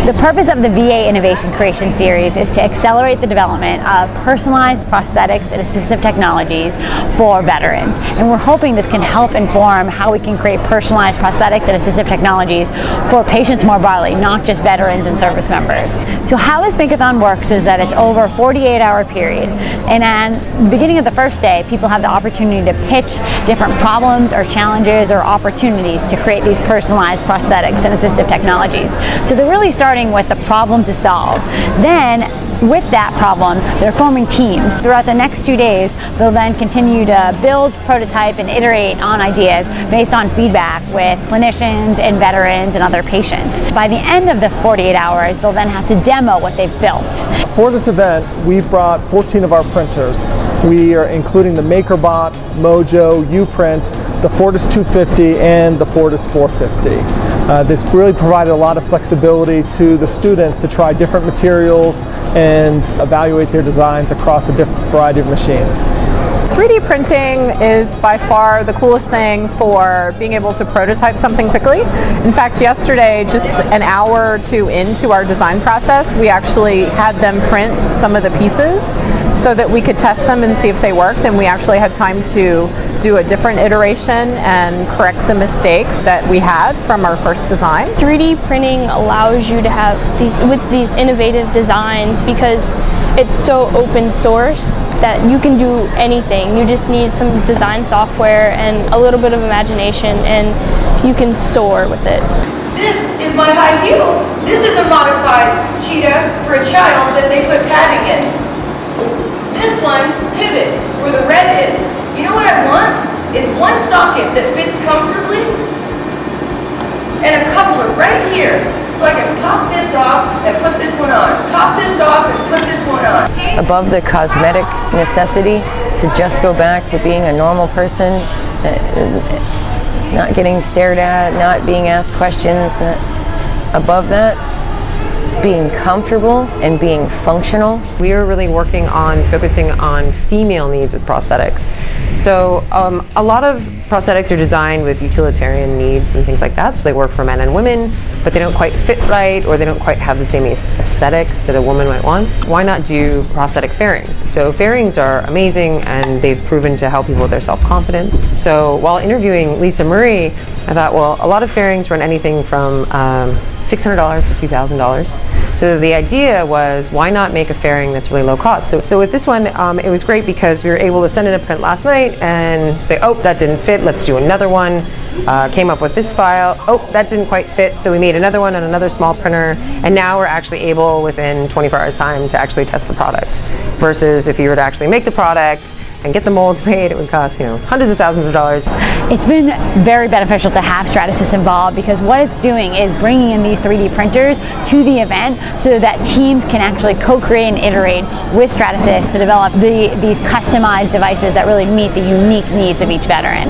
The purpose of the VA Innovation Creation Series is to accelerate the development of personalized prosthetics and assistive technologies for veterans. And we're hoping this can help inform how we can create personalized prosthetics and assistive technologies for patients more broadly, not just veterans and service members. So how this Makeathon works is that it's over a 48-hour period. And at the beginning of the first day, people have the opportunity to pitch different problems or challenges or opportunities to create these personalized prosthetics and assistive technologies. So they're really starting with the problem to solve. Then, with that problem, they're forming teams. Throughout the next 2 days, they'll then continue to build, prototype, and iterate on ideas based on feedback with clinicians and veterans and other patients. By the end of the 48 hours, they'll then have to demo what they've built. For this event, we've brought 14 of our printers. We are including the MakerBot, Mojo, Uprint, the Fortis 250, and the Fortis 450. This really provided a lot of flexibility to the students to try different materials and evaluate their designs across a different variety of machines. 3D printing is by far the coolest thing for being able to prototype something quickly. In fact, yesterday, just an hour or two into our design process, we actually had them print some of the pieces so that we could test them and see if they worked, and we actually had time to do a different iteration and correct the mistakes that we had from our first design. 3D printing allows you to have these innovative designs because it's so open source that you can do anything. You just need some design software and a little bit of imagination and you can soar with it. This is my high heel. This is a modified cheetah for a child that they put padding in. This one pivots where the red is. You know what I want? Is one socket that fits comfortably and a coupler right here. So I can pop this off and put this one on. Pop this off and put this one on. Above the cosmetic necessity to just go back to being a normal person, not getting stared at, not being asked questions. Above that, being comfortable and being functional. We are really working on focusing on female needs with prosthetics. So a lot of prosthetics are designed with utilitarian needs and things like that, so they work for men and women, but they don't quite fit right, or they don't quite have the same aesthetics that a woman might want. Why not do prosthetic fairings? So fairings are amazing and they've proven to help people with their self-confidence. So while interviewing Lisa Marie, I thought, well, a lot of fairings run anything from $600 to $2,000. So the idea was, why not make a fairing that's really low cost? So with this one, it was great because we were able to send in a print last night and say, oh, that didn't fit, let's do another one. Came up with this file, oh, that didn't quite fit, so we made another one on another small printer, and now we're actually able, within 24 hours time, to actually test the product. Versus if you were to actually make the product and get the molds made, it would cost, hundreds of thousands of dollars. It's been very beneficial to have Stratasys involved because what it's doing is bringing in these 3D printers to the event so that teams can actually co-create and iterate with Stratasys to develop these customized devices that really meet the unique needs of each veteran.